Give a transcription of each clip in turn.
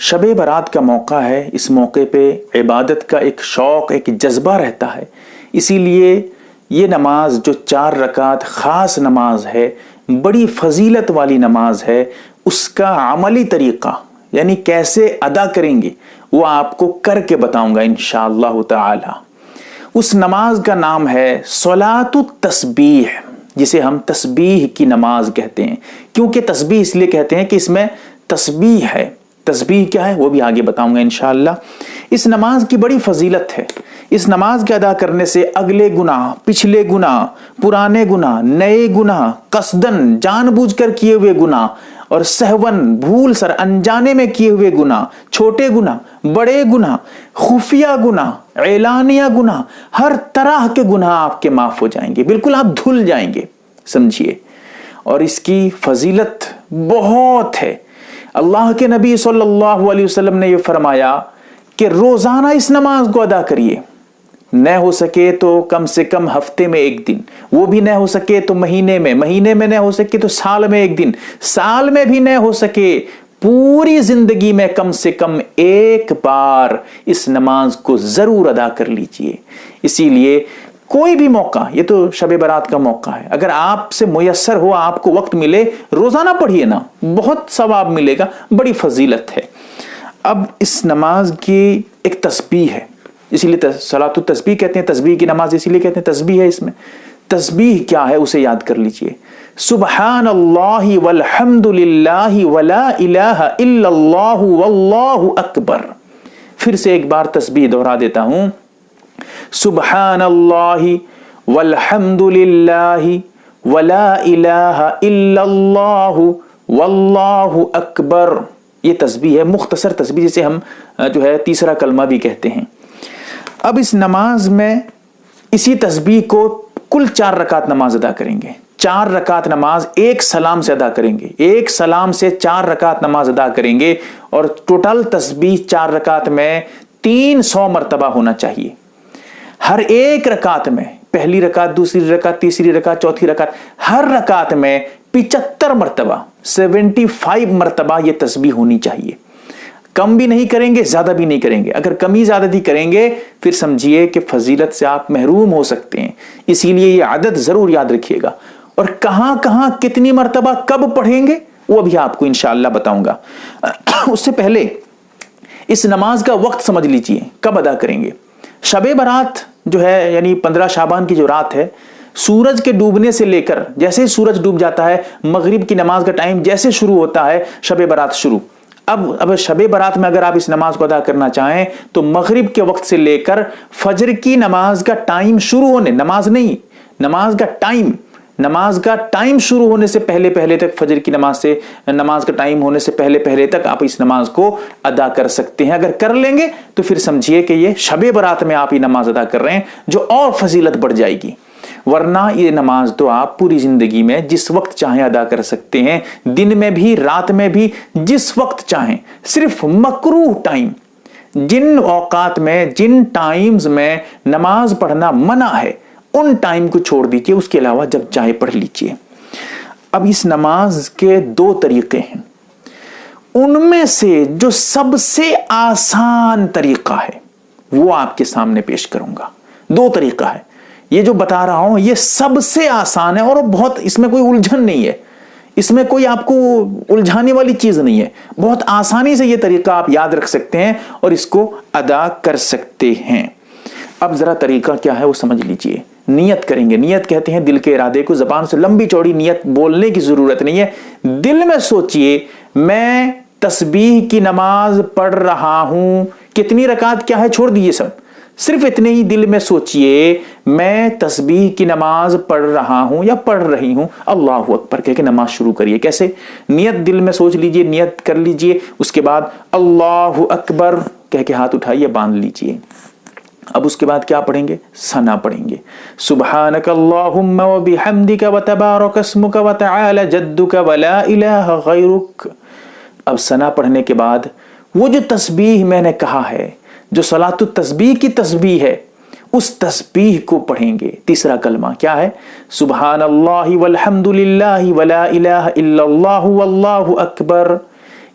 شب برات کا موقع ہے، اس موقع پہ عبادت کا ایک شوق، ایک جذبہ رہتا ہے. اسی لیے یہ نماز جو 4 رکعت خاص نماز ہے، بڑی فضیلت والی نماز ہے، اس کا عملی طریقہ یعنی کیسے ادا کریں گے وہ آپ کو کر کے بتاؤں گا انشاءاللہ تعالی. اس نماز کا نام ہے صلاۃ التسبیح، جسے ہم تسبیح کی نماز کہتے ہیں. کیونکہ تسبیح اس لیے کہتے ہیں کہ اس میں تسبیح ہے. تسبیح کیا ہے وہ بھی آگے بتاؤں گا انشاءاللہ. اس نماز کی بڑی فضیلت ہے. اس نماز کے ادا کرنے سے اگلے گناہ، پچھلے گناہ، پرانے گناہ، نئے گناہ، قصدن جان بوجھ کر کیے ہوئے گناہ اور سہون بھول سر انجانے میں کیے ہوئے گناہ، چھوٹے گناہ، بڑے گناہ، خفیہ گناہ، اعلانیہ گناہ، ہر طرح کے گناہ آپ کے معاف ہو جائیں گے. بالکل آپ دھل جائیں گے، سمجھیے. اور اس کی فضیلت بہت ہے. اللہ کے نبی صلی اللہ علیہ وسلم نے یہ فرمایا کہ روزانہ اس نماز کو ادا کریے. نہ ہو سکے تو کم سے کم ہفتے میں 1 دن، وہ بھی نہ ہو سکے تو مہینے میں نہ ہو سکے تو سال میں 1 دن، سال میں بھی نہ ہو سکے پوری زندگی میں کم سے کم 1 بار اس نماز کو ضرور ادا کر لیجئے. اسی لیے کوئی بھی موقع، یہ تو شب برات کا موقع ہے، اگر آپ سے میسر ہو، آپ کو وقت ملے، روزانہ پڑھیے نا، بہت ثواب ملے گا، بڑی فضیلت ہے. اب اس نماز کی ایک تسبیح ہے، اسی لیے صلاۃ التسبیح کہتے ہیں. تسبیح کی نماز اسی لیے کہتے ہیں، تسبیح ہے اس میں. تسبیح کیا ہے اسے یاد کر لیجئے. سبحان اللہ والحمد للہ ولا الہ الا اللہ واللہ اکبر. پھر سے ایک بار تسبیح دہرا دیتا ہوں. سبحان اللہ والحمد للہ ولا الہ الا اللہ واللہ اکبر. یہ تسبیح ہے، مختصر تسبیح، جسے ہم جو ہے تیسرا کلمہ بھی کہتے ہیں. اب اس نماز میں اسی تسبیح کو کل 4 رکعت نماز ادا کریں گے. 4 رکعت نماز ایک سلام سے ادا کریں گے. ایک سلام سے 4 رکعت نماز ادا کریں گے اور ٹوٹل تسبیح 4 رکعت میں 300 مرتبہ ہونا چاہیے. ہر ایک رکعت میں، پہلی رکعت، دوسری رکعت، تیسری رکعت، چوتھی رکعت، ہر رکعت میں 75 مرتبہ 75 مرتبہ یہ تسبیح ہونی چاہیے. کم بھی نہیں کریں گے، زیادہ بھی نہیں کریں گے. اگر کمی زیادتی کریں گے پھر سمجھیے کہ فضیلت سے آپ محروم ہو سکتے ہیں. اسی لیے یہ عدد ضرور یاد رکھیے گا. اور کہاں کہاں کتنی مرتبہ کب پڑھیں گے وہ بھی آپ کو انشاءاللہ بتاؤں گا. اس سے پہلے اس نماز کا وقت سمجھ لیجئے، کب ادا کریں گے. شب برات جو ہے یعنی 15 شعبان کی جو رات ہے، سورج کے ڈوبنے سے لے کر جیسے ہی سورج ڈوب جاتا ہے، مغرب کی نماز کا ٹائم جیسے شروع ہوتا ہے، شب برات شروع. اب شب برات میں اگر آپ اس نماز کو ادا کرنا چاہیں تو مغرب کے وقت سے لے کر فجر کی نماز کا ٹائم شروع ہونے، نماز نہیں، نماز کا ٹائم شروع ہونے سے پہلے تک، فجر کی نماز کا ٹائم ہونے سے پہلے تک آپ اس نماز کو ادا کر سکتے ہیں. اگر کر لیں گے تو پھر سمجھیے کہ یہ شب برات میں آپ یہ نماز ادا کر رہے ہیں، جو اور فضیلت بڑھ جائے گی. ورنہ یہ نماز تو آپ پوری زندگی میں جس وقت چاہیں ادا کر سکتے ہیں، دن میں بھی، رات میں بھی، جس وقت چاہیں. صرف مکروہ ٹائم، جن اوقات میں، جن ٹائمز میں نماز پڑھنا منع ہے، ان ٹائم کو چھوڑ دیجئے، اس کے علاوہ جب چاہے پڑھ لیجئے. اب اس نماز کے 2 طریقے ہیں. ان میں سے جو سب سے آسان طریقہ ہے وہ آپ کے سامنے پیش کروں گا. 2 طریقہ ہے، یہ جو بتا رہا ہوں یہ سب سے آسان ہے اور بہت، اس میں کوئی الجھن نہیں ہے، اس میں کوئی آپ کو الجھانے والی چیز نہیں ہے. بہت آسانی سے یہ طریقہ آپ یاد رکھ سکتے ہیں اور اس کو ادا کر سکتے ہیں. اب ذرا طریقہ کیا ہے وہ سمجھ لیجئے. نیت کریں گے. نیت کہتے ہیں دل کے ارادے کو. زبان سے لمبی چوڑی نیت بولنے کی ضرورت نہیں ہے. دل میں سوچئے میں تسبیح کی نماز پڑھ رہا ہوں. کتنی رکعت کیا ہے چھوڑ دیجئے سب، صرف اتنے ہی دل میں سوچئے میں تسبیح کی نماز پڑھ رہا ہوں یا پڑھ رہی ہوں. اللہ اکبر کہہ کے نماز شروع کریے. کیسے؟ نیت دل میں سوچ لیجئے، نیت کر لیجئے، اس کے بعد اللہ اکبر کہہ کے ہاتھ اٹھائیے، باندھ لیجئے. اب اس کے بعد کیا پڑھیں گے؟ ثنا پڑھیں گے. سبحانک اللہم وبحمدک وتبارک اسمک وتعالی جدک ولا الہ غیرک. اب ثنا پڑھنے کے بعد وہ جو تسبیح میں نے کہا ہے، جو صلاۃ التسبیح کی تسبیح ہے، اس تسبیح کو پڑھیں گے. تیسرا کلمہ کیا ہے؟ سبحان اللہ والحمد للہ ولا الہ الا اللہ واللہ اکبر.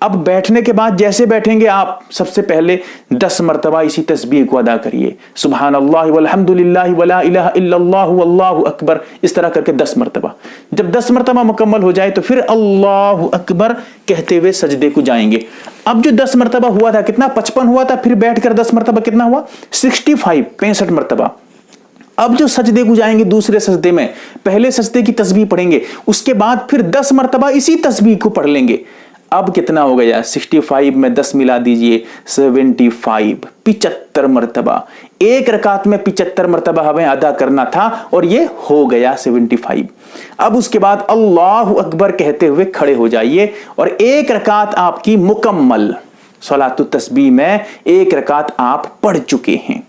اب بیٹھنے کے بعد جیسے بیٹھیںگے آپ سب سے پہلے 10 مرتبہ اسی تسبیح کو ادا کریے، سبحان اللہ والحمد للہ ولا الہ الا اللہ واللہ اکبر، اس طرح کر کے 10 مرتبہ۔ جب 10 مرتبہ مکمل ہو جائے تو پھر اللہ اکبر کہتے ہوئے سجدے کو جائیں گے۔ اب جو 10 مرتبہ ہوا تھا کتنا 55 ہوا تھا، پھر بیٹھ کر 10 مرتبہ کتنا ہوا 65 مرتبہ۔ اب جو سجدے کو جائیں گے دوسرے سجدے میں پہلے سجدے کی تسبیح پڑھیں گے، اس کے بعد پھر 10 مرتبہ اسی تسبیح کو پڑھ لیں گے۔ اب کتنا ہو گیا 65 میں 10 ملا دیجئے 75 مرتبہ، ایک رکعت میں 75 مرتبہ ہمیں ادا کرنا تھا اور یہ ہو گیا 75۔ اب اس کے بعد اللہ اکبر کہتے ہوئے کھڑے ہو جائیے اور ایک رکعت آپ کی مکمل صلاۃ التسبیح میں ایک رکعت آپ پڑھ چکے ہیں۔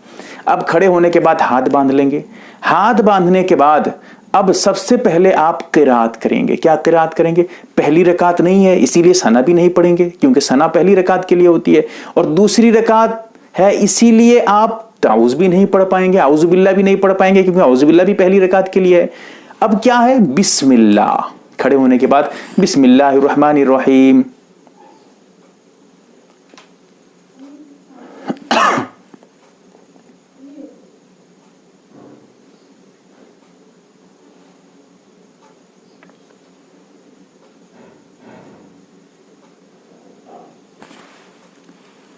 اب کھڑے ہونے کے بعد ہاتھ باندھ لیں گے، ہاتھ باندھنے کے بعد اب سب سے پہلے آپ قرات کریں گے۔ کیا قرات کریں گے؟ پہلی رکعت نہیں ہے اسی لیے ثنا بھی نہیں پڑھیں گے، کیونکہ ثنا پہلی رکعت کے لیے ہوتی ہے، اور دوسری رکعت ہے اسی لیے آپ اعوذ بھی نہیں پڑھ پائیں گے، اعوذ باللہ بھی نہیں پڑھ پائیں گے، کیونکہ اعوذ باللہ بھی پہلی رکعت کے لیے ہے۔ اب کیا ہے؟ بسم اللہ، کھڑے ہونے کے بعد بسم اللہ الرحمن الرحیم،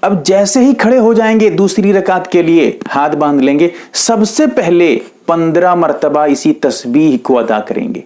اب جیسے ہی کھڑے ہو جائیں گے دوسری رکعت کے لیے ہاتھ باندھ لیں گے، سب سے پہلے 15 مرتبہ اسی تسبیح کو ادا کریں گے۔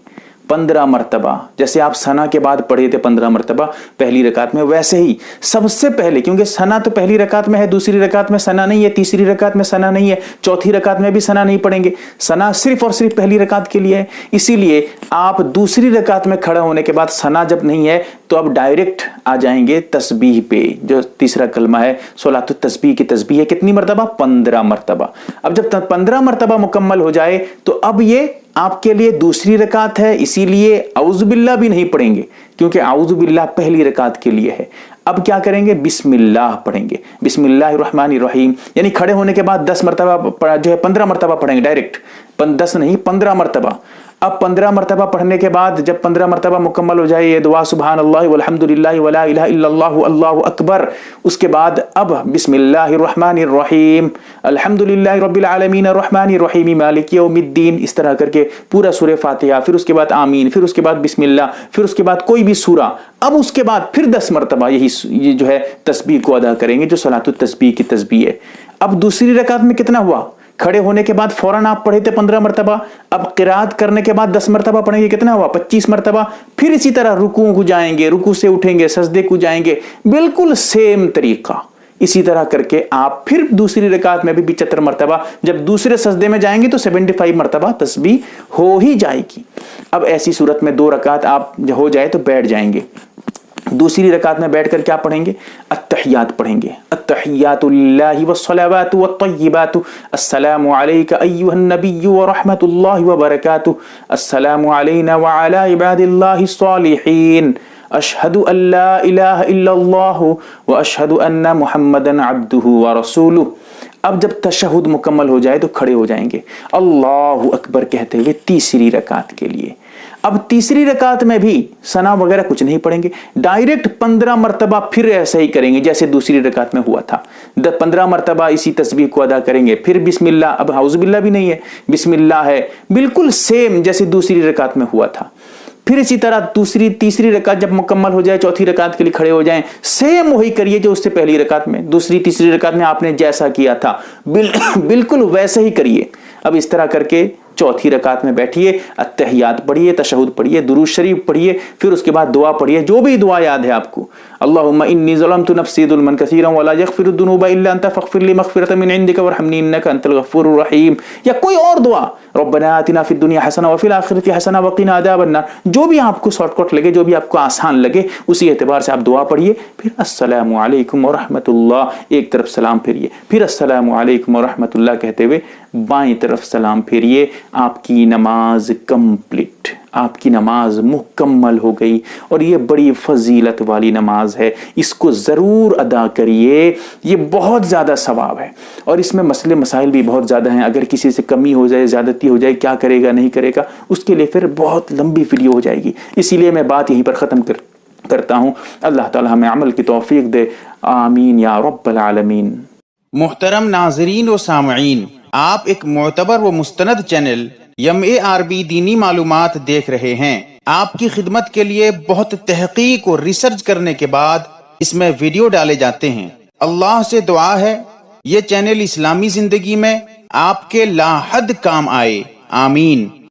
15 مرتبہ جیسے آپ ثنا کے بعد پڑھے تھے 15 مرتبہ پہلی رکعت میں، ویسے ہی سب سے پہلے، کیونکہ ثنا تو پہلی رکعت میں ہے، دوسری رکعت میں ثنا نہیں ہے، تیسری رکعت میں ثنا نہیں ہے، چوتھی رکعت میں بھی ثنا نہیں پڑھیں گے، ثنا صرف اور صرف پہلی رکعت کے لیے ہے۔ اسی لیے آپ دوسری رکعت میں کھڑا ہونے کے بعد ثنا جب نہیں ہے تو اب ڈائریکٹ آ جائیں گے تسبیح پہ، جو تیسرا کلمہ ہے صلاۃ التسبیح کی تسبیح ہے، کتنی مرتبہ؟ 15 مرتبہ۔ اب جب 15 مرتبہ مکمل ہو جائے تو اب یہ آپ کے لیے دوسری رکعت ہے، اسی لیے اعوذ باللہ بھی نہیں پڑھیں گے، کیونکہ اعوذ باللہ پہلی رکعت کے لیے ہے۔ اب کیا کریں گے؟ بسم اللہ پڑھیں گے، بسم اللہ الرحمن الرحیم، یعنی کھڑے ہونے کے بعد 10 مرتبہ جو ہے 15 مرتبہ پڑھیں گے ڈائریکٹ، 10 نہیں 15 مرتبہ۔ اب 15 مرتبہ پڑھنے کے بعد جب 15 مرتبہ مکمل ہو جائے یہ دعا سبحان اللہ والحمد للہ ولا الہ الا اللہ اللہ اکبر، اس کے بعد اب بسم اللہ الرحمن الرحیم الحمد للہ رب العالمین الرحمن الرحیم مالک یوم الدین، اس طرح کر کے پورا سورہ فاتحہ، پھر اس کے بعد آمین، پھر اس کے بعد بسم اللہ، پھر اس کے بعد کوئی بھی سورہ، اب اس کے بعد پھر 10 مرتبہ یہ جو ہے تسبیح کو ادا کریں گے جو صلاۃ التسبیح کی تسبیح ہے۔ اب دوسری رکعت میں کتنا ہوا؟ کھڑے ہونے کے بعد فوراً آپ پڑھے تھے 15 مرتبہ، اب قرات کرنے کے بعد 10 مرتبہ پڑھیں گے، کتنا ہوا؟ 25 مرتبہ۔ پھر اسی طرح رکوع کو جائیں گے، رکوع سے اٹھیں گے، سجدے کو جائیں گے، بالکل سیم طریقہ۔ اسی طرح کر کے آپ پھر دوسری رکعت میں بھی 75 مرتبہ، جب دوسرے سجدے میں جائیں گے تو 75 مرتبہ تسبیح ہو ہی جائے گی۔ اب ایسی صورت میں 2 رکعت آپ ہو جائے تو بیٹھ جائیں گے۔ دوسری رکعت میں بیٹھ کر کیا پڑھیں گے؟ التحیات پڑھیں گے، التحیات للہ والصلوات والطیبات، السلام علیک ایھا النبی ورحمۃ اللہ وبرکاتہ، السلام علینا وعلی عباد اللہ الصالحین، اشہد ان لا الہ الا اللہ واشہد ان محمدا عبدہ ورسولہ۔ اب جب تشہد مکمل ہو جائے تو کھڑے ہو جائیں گے اللہ اکبر کہتے ہوئے تیسری رکعت کے لیے۔ اب تیسری رکعت میں بھی ثنا وغیرہ کچھ نہیں پڑھیں گے، ڈائریکٹ 15 مرتبہ پھر ایسا ہی کریں گے جیسے دوسری رکعت میں ہوا تھا، 15 مرتبہ اسی تسبیح کو ادا کریں گے، پھر بسم اللہ، اب اعوذ باللہ بھی نہیں ہے، بسم اللہ ہے، بالکل سیم جیسے دوسری رکعت میں ہوا تھا۔ پھر اسی طرح تیسری رکعت جب مکمل ہو جائے چوتھی رکعت کے لیے کھڑے ہو جائیں، سیم وہی کریے جو اس سے پہلی رکعت میں، تیسری رکعت میں آپ نے جیسا کیا تھا بالکل ویسے ہی کریے۔ اب اس طرح کر کے چوتھی رکعت میں بیٹھیے، التحیات پڑھیے، تشہد پڑھیے، درود شریف پڑھیے، پھر اس کے بعد دعا پڑھیے، جو بھی دعا یاد ہے آپ کو، اللہم انی ظلمت نفسی ظلما کثیرا ولا یغفر الذنوب الا انت فاغفر لی مغفرۃ من عندک وارحمنی انک انت الغفور الرحیم، یا کوئی اور دعا، ربنا آتنا فی الدنیا حسنہ وفی الآخرۃ حسنہ وقنا عذاب النار، جو بھی آپ کو شارٹ کٹ لگے، جو بھی آپ کو آسان لگے، اسی اعتبار سے آپ دعا پڑھیے۔ پھر السلام علیکم ورحمۃ اللہ، ایک طرف سلام پھیریے، پھر السلام علیکم ورحمۃ اللہ کہتے ہوئے بائیں طرف سلام پھیریے، آپ کی نماز کمپلیٹ، آپ کی نماز مکمل ہو گئی۔ اور یہ بڑی فضیلت والی نماز ہے، اس کو ضرور ادا کریے، یہ بہت زیادہ ثواب ہے، اور اس میں مسئلے مسائل بھی بہت زیادہ ہیں۔ اگر کسی سے کمی ہو جائے، زیادتی ہو جائے، کیا کرے گا نہیں کرے گا، اس کے لیے پھر بہت لمبی ویڈیو ہو جائے گی، اسی لیے میں بات یہیں پر ختم کرتا ہوں۔ اللہ تعالی ہمیں عمل کی توفیق دے، آمین یا رب العالمین۔ محترم ناظرین و سامعین، آپ ایک معتبر و مستند چینل MARB دینی معلومات دیکھ رہے ہیں۔ آپ کی خدمت کے لیے بہت تحقیق اور ریسرچ کرنے کے بعد اس میں ویڈیو ڈالے جاتے ہیں۔ اللہ سے دعا ہے یہ چینل اسلامی زندگی میں آپ کے لا حد کام آئے، آمین۔